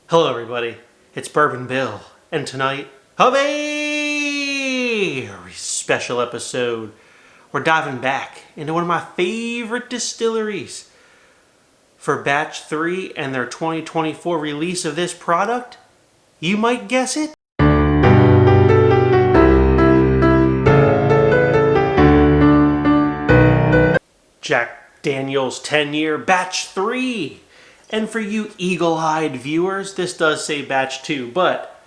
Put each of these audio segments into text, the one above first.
Hello everybody, it's Bourbon Bill, and tonight, a very special episode. We're diving back into one of my favorite distilleries. For Batch 3 and their 2024 release of this product, you might guess it. Jack Daniel's 10-year Batch 3. And for you eagle-eyed viewers, this does say Batch 2, but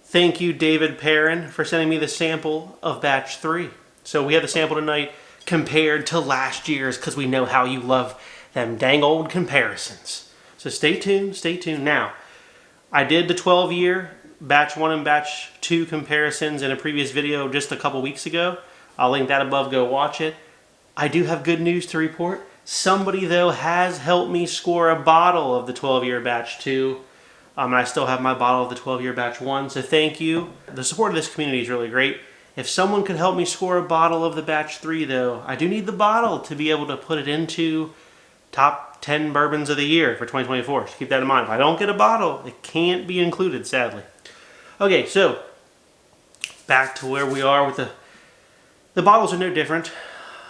thank you, David Perrin, for sending me the sample of Batch 3. So we have the sample tonight compared to last year's, because we know how you love them dang old comparisons. So stay tuned, stay tuned. Now, I did the 12-year Batch 1 and Batch 2 comparisons in a previous video just a couple weeks ago. I'll link that above, go watch it. I do have good news to report. Somebody, though, has helped me score a bottle of the 12-year Batch 2. And I still have my bottle of the 12-year Batch 1, so thank you. The support of this community is really great. If someone could help me score a bottle of the Batch 3, though, I do need the bottle to be able to put it into top 10 bourbons of the year for 2024. So keep that in mind. If I don't get a bottle, it can't be included, sadly. Okay, so back to where we are with the bottles are no different.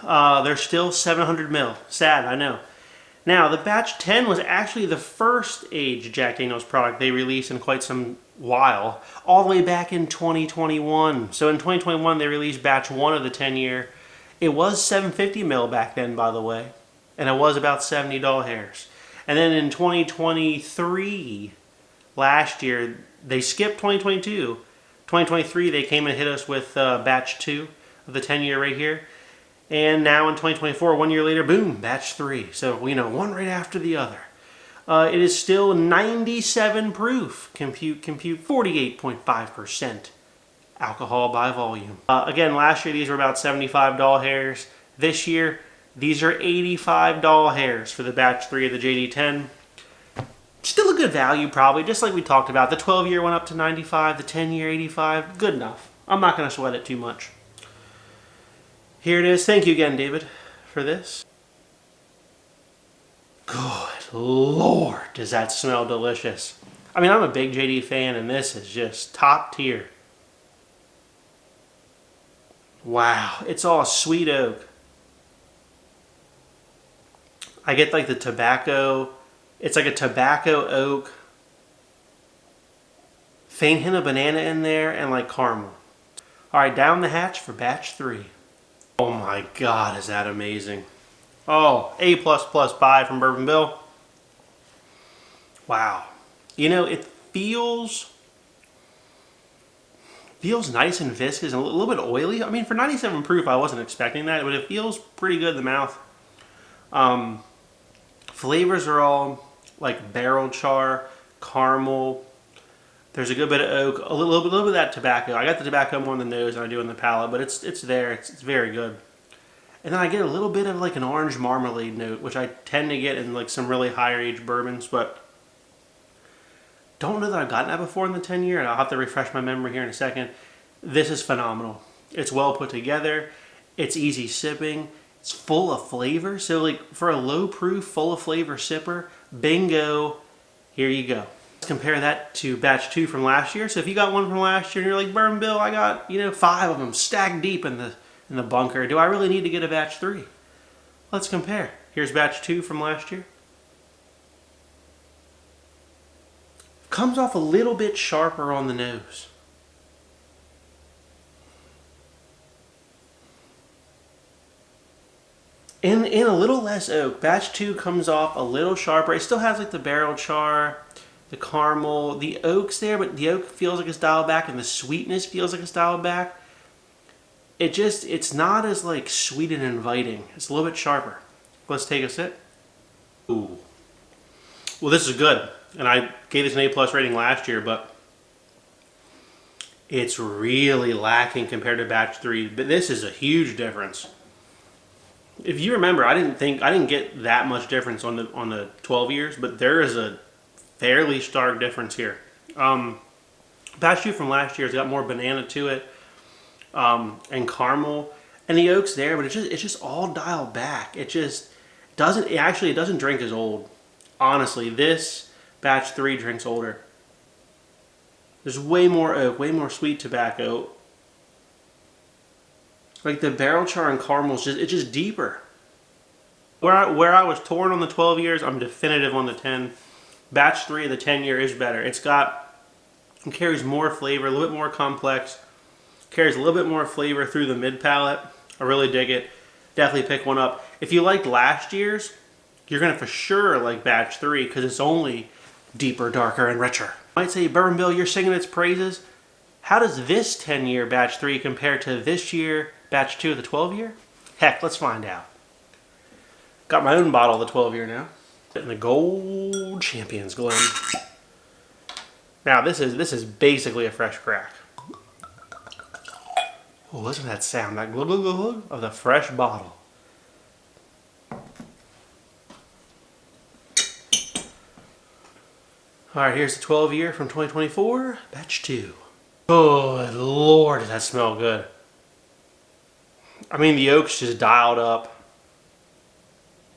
They're still 700 mil. Sad, I know. Now, the Batch 10 was actually the first aged Jack Daniel's product they released in quite some while, all the way back in 2021. So in 2021, they released Batch 1 of the 10-year. It was 750 mil back then, by the way, and it was about 70 doll hairs. And then in 2023, last year, they skipped 2022. 2023, they came and hit us with Batch 2 of the 10-year right here. And now in 2024, 1 year later, boom, Batch 3. So, one right after the other. It is still 97 proof. Compute 48.5% alcohol by volume. Again, last year these were about 75 doll hairs. This year, these are 85 doll hairs for the Batch 3 of the JD10. Still a good value, probably, just like we talked about. The 12-year went up to 95, the 10-year 85. Good enough. I'm not going to sweat it too much. Here it is. Thank you again, David, for this. Good Lord, does that smell delicious. I mean, I'm a big JD fan, and this is just top tier. Wow, it's all sweet oak. I get like the tobacco. It's like a tobacco oak. Faint hint of banana in there, and like caramel. All right, down the hatch for Batch 3. Oh my God, is that amazing. Oh, A++ buy from Bourbon Bill. Wow. It feels nice and viscous and a little bit oily. I mean, for 97 proof, I wasn't expecting that, but it feels pretty good in the mouth. Flavors are all like barrel char, caramel. There's a good bit of oak, a little bit of that tobacco. I got the tobacco more on the nose than I do on the palate, but it's there. It's very good. And then I get a little bit of like an orange marmalade note, which I tend to get in like some really higher aged bourbons, but don't know that I've gotten that before in the 10-year, and I'll have to refresh my memory here in a second. This is phenomenal. It's well put together. It's easy sipping. It's full of flavor. So like for a low proof, full of flavor sipper, bingo, here you go. Compare that to Batch 2 from last year. So if you got one from last year and you're like, Bourbon Bill, I got 5 of them stacked deep in the bunker. Do I really need to get a Batch 3? Let's compare. Here's Batch 2 from last year. Comes off a little bit sharper on the nose. In a little less oak. Batch 2 comes off a little sharper. It still has like the barrel char, the caramel, the oak's there, but the oak feels like it's dialed back and the sweetness feels like it's dialed back. It's not as like sweet and inviting. It's a little bit sharper. Let's take a sip. Ooh. Well, this is good. And I gave this an A+ rating last year, but it's really lacking compared to Batch 3. But this is a huge difference. If you remember, I didn't get that much difference on the 12 years, but there is a fairly stark difference here. Batch 2 from last year has got more banana to it, and caramel, and the oak's there, but it's just all dialed back. It doesn't drink as old. Honestly, this Batch 3 drinks older. There's way more oak, way more sweet tobacco. Like the barrel char and caramel it's just deeper. Where I was torn on the 12 years, I'm definitive on the 10. Batch 3 of the 10 year is better. It carries more flavor, a little bit more complex. Carries a little bit more flavor through the mid palate. I really dig it. Definitely pick one up. If you liked last year's, you're going to for sure like Batch 3 because it's only deeper, darker, and richer. I might say, Bourbon Bill, you're singing its praises. How does this 10 year Batch 3 compare to this year Batch 2 of the 12 year? Heck, let's find out. Got my own bottle of the 12 year now. In the Gold Champions Glen. Now this is basically a fresh crack. Oh, listen to that sound, that glug glug glug of the fresh bottle. Alright, here's the 12 year from 2024, Batch 2. Oh, Lord, does that smell good. I mean, the oak's just dialed up.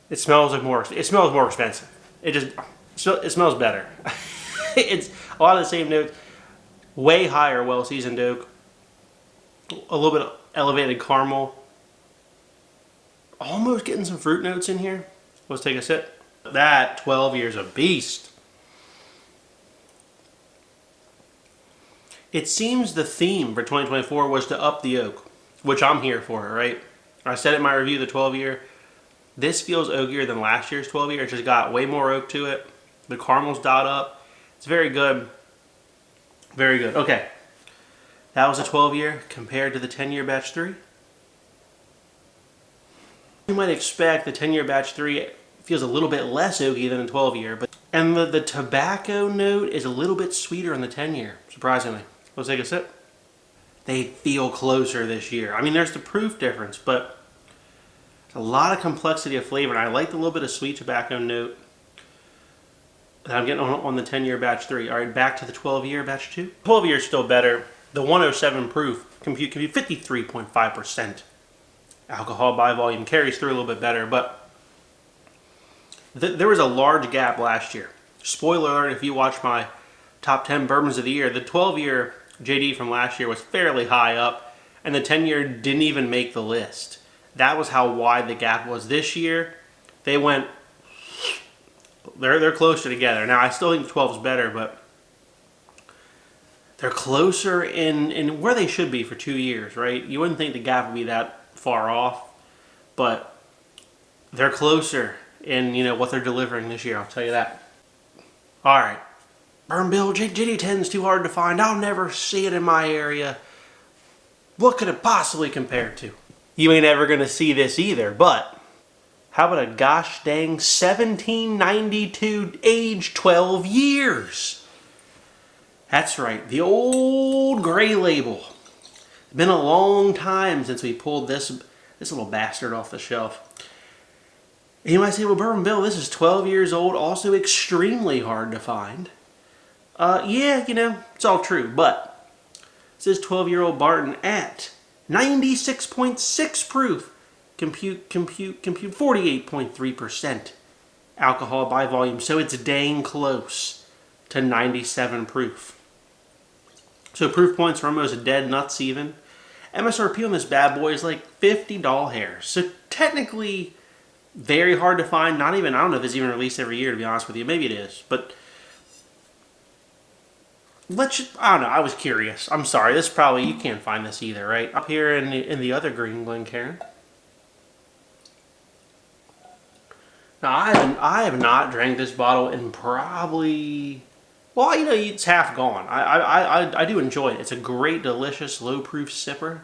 It smells more expensive. It smells better. It's a lot of the same notes. Way higher well-seasoned oak. A little bit of elevated caramel. Almost getting some fruit notes in here. Let's take a sip. That 12 year's a beast. It seems the theme for 2024 was to up the oak, which I'm here for, right? I said in my review the 12 year. This feels oakier than last year's 12 year. It just got way more oak to it. The caramel's dialed up. It's very good. Very good. Okay. That was a 12 year compared to the 10 year Batch 3. You might expect the 10 year Batch 3 feels a little bit less oaky than the 12 year. And the tobacco note is a little bit sweeter on the 10 year, surprisingly. Let's take a sip. They feel closer this year. I mean, there's the proof difference, but a lot of complexity of flavor, and I like the little bit of sweet tobacco note that I'm getting on the 10 year Batch 3. All right, back to the 12 year Batch 2. 12 year is still better. The 107 proof compute 53.5% alcohol by volume, carries through a little bit better, but there was a large gap last year. Spoiler alert, if you watch my top 10 bourbons of the year, the 12 year JD from last year was fairly high up, and the 10 year didn't even make the list. That was how wide the gap was. This year, they went, they're closer together. Now, I still think the 12 is better, but they're closer in where they should be for 2 years, right? You wouldn't think the gap would be that far off, but they're closer in, what they're delivering this year, I'll tell you that. All right. Bourbon Bill, JD10 is too hard to find. I'll never see it in my area. What could it possibly compare to? You ain't ever going to see this either, but how about a gosh dang 1792 age 12 years? That's right, the old gray label. It's been a long time since we pulled this little bastard off the shelf. And you might say, well, Bourbon Bill, this is 12 years old, also extremely hard to find. Yeah, it's all true, but this is 12-year-old Barton at 96.6 proof, compute 48.3% alcohol by volume, so it's dang close to 97 proof. So proof points are almost dead nuts even. MSRP on this bad boy is like $50 hairs, so technically very hard to find. I don't know if it's even released every year, to be honest with you. Maybe it is, but I don't know, I was curious. I'm sorry, you can't find this either, right? Up here in the other green Glencairn. Now, I have not drank this bottle in probably, well, it's half gone. I do enjoy it. It's a great, delicious, low-proof sipper.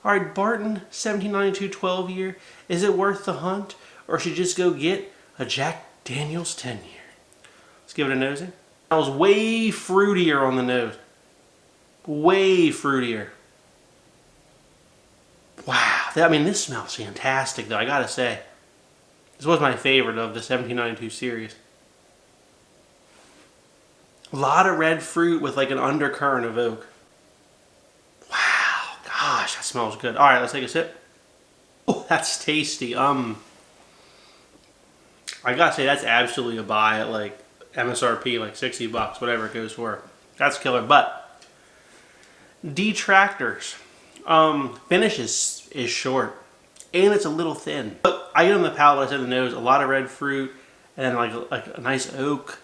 All right, Barton, 1792 12 year. Is it worth the hunt, or should you just go get a Jack Daniel's 10 year? Let's give it a nosy. Smells way fruitier on the nose. Way fruitier. Wow. This smells fantastic, though, I gotta say. This was my favorite of the 1792 series. A lot of red fruit with like an undercurrent of oak. Wow. Gosh, that smells good. All right, let's take a sip. Oh, that's tasty. I gotta say, that's absolutely a buy at like MSRP, like $60, whatever it goes for. That's killer. But detractors. Finish is short. And it's a little thin. But I get on the palate, I said the nose, a lot of red fruit, and like a nice oak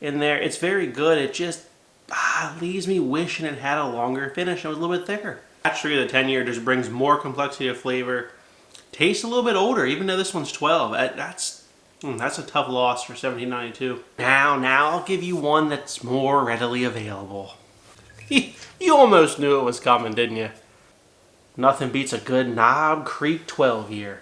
in there. It's very good. It just leaves me wishing it had a longer finish and was a little bit thicker. Batch 3 of the 10 year just brings more complexity of flavor. Tastes a little bit older, even though this one's 12. That's a tough loss for 1792. Now I'll give you one that's more readily available. You almost knew it was coming, didn't you? Nothing beats a good Knob Creek 12 year.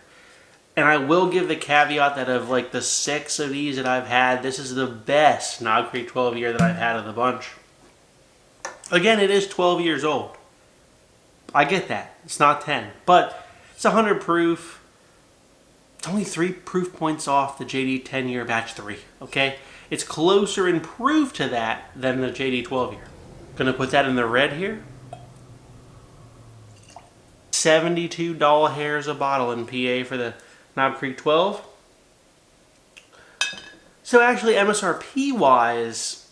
And I will give the caveat that of like the 6 of these that I've had, this is the best Knob Creek 12 year that I've had of the bunch. Again, it is 12 years old. I get that. It's not 10. But it's 100 proof. It's only 3 proof points off the JD 10 year batch 3. Okay? It's closer in proof to that than the JD 12 year. Gonna put that in the red here. $72 hairs a bottle in PA for the Knob Creek 12. So actually MSRP wise,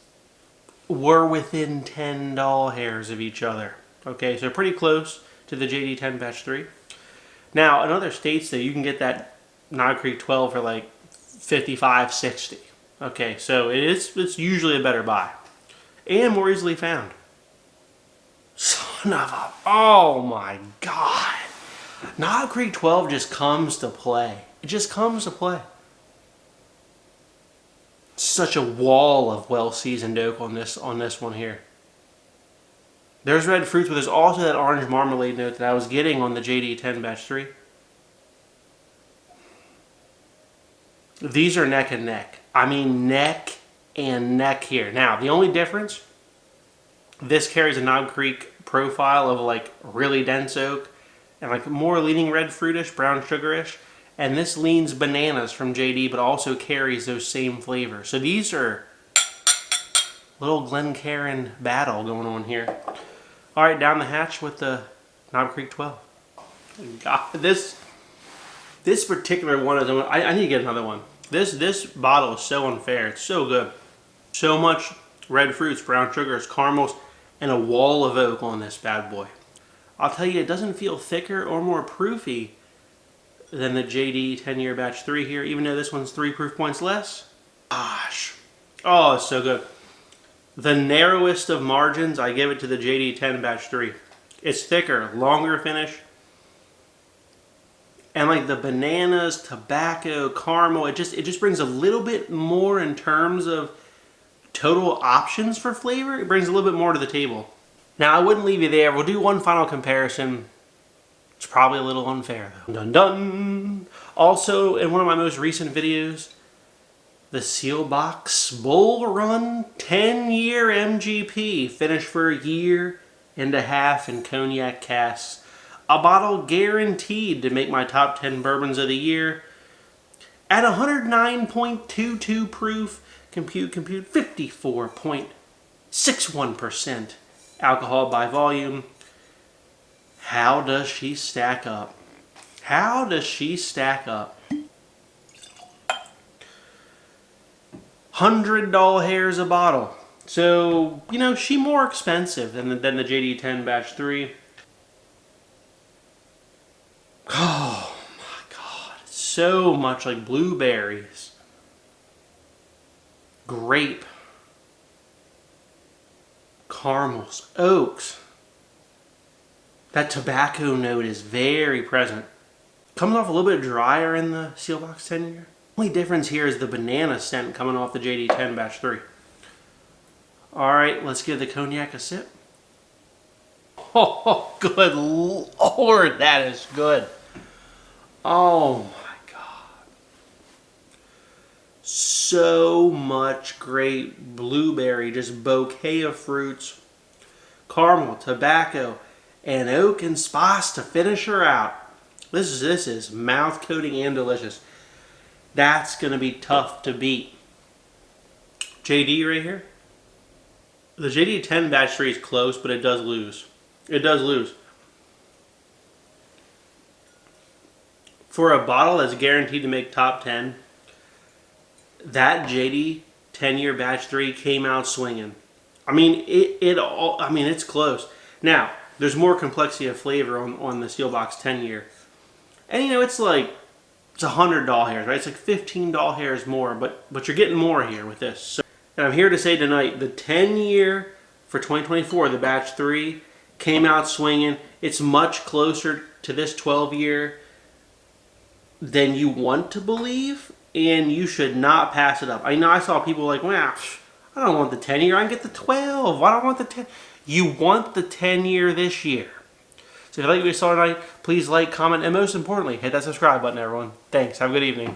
we're within $10 hairs of each other. Okay, so pretty close to the JD10 Batch 3. Now in other states though, you can get that Knob Creek 12 for like $55, $60. Okay, so it's usually a better buy. And more easily found. Son of a... Oh my God. Knob Creek 12 just comes to play. It just comes to play. Such a wall of well-seasoned oak on this one here. There's red fruits, but there's also that orange marmalade note that I was getting on the JD10 Batch 3. These are neck and neck. I mean neck and neck here. Now, the only difference, this carries a Knob Creek profile of like really dense oak and like more leaning red fruitish, brown sugarish, and this leans bananas from JD but also carries those same flavors. So these are little Glencairn battle going on here. All right, down the hatch with the Knob Creek 12. God, this particular one is, I need to get another one. This bottle is so unfair. It's so good. So much red fruits, brown sugars, caramels, and a wall of oak on this bad boy. I'll tell you, it doesn't feel thicker or more proofy than the JD 10 year batch 3 here, even though this one's 3 proof points less. Gosh. Oh, it's so good. The narrowest of margins, I give it to the JD 10 batch 3. It's thicker, longer finish. And like the bananas, tobacco, caramel, it just brings a little bit more in terms of total options for flavor. It brings a little bit more to the table. Now I wouldn't leave you there. We'll do one final comparison. It's probably a little unfair though. Dun dun! Also, in one of my most recent videos, the Sealbox Bull Run 10 year MGP, finished for a year and a half in cognac casks. A bottle guaranteed to make my top 10 bourbons of the year. At 109.22 proof, compute, 54.61% alcohol by volume. How does she stack up? How does she stack up? $100 hairs a bottle. So, you know, she more expensive than the JD10 Batch 3. Oh my God. So much like blueberries. Grape. Caramels. Oaks. That tobacco note is very present. Comes off a little bit drier in the Sealbox 10 year. Only difference here is the banana scent coming off the JD10 Batch 3. Alright, let's give the cognac a sip. Oh, good Lord, that is good. Oh my God. So much great blueberry, just bouquet of fruits, caramel, tobacco, and oak and spice to finish her out. This is mouth coating and delicious. That's going to be tough to beat. JD right here. The JD10 Batch 3 is close, but it does lose. It does lose. For a bottle that's guaranteed to make top 10, that JD 10 year Batch 3 came out swinging. I mean, it's close. Now, there's more complexity of flavor on the Steel Box 10 year. And it's like, it's 100 doll hairs, right? It's like 15 doll hairs more, but you're getting more here with this. So, and I'm here to say tonight, the 10 year for 2024, the Batch 3, came out swinging. It's much closer to this 12 year than you want to believe, and you should not pass it up. I know I saw people like, well, I don't want the 10 year, I can get the 12. I don't want the 10. You want the 10 year this year. So if you like what you saw tonight, please like, comment, and most importantly, hit that subscribe button, everyone. Thanks. Have a good evening.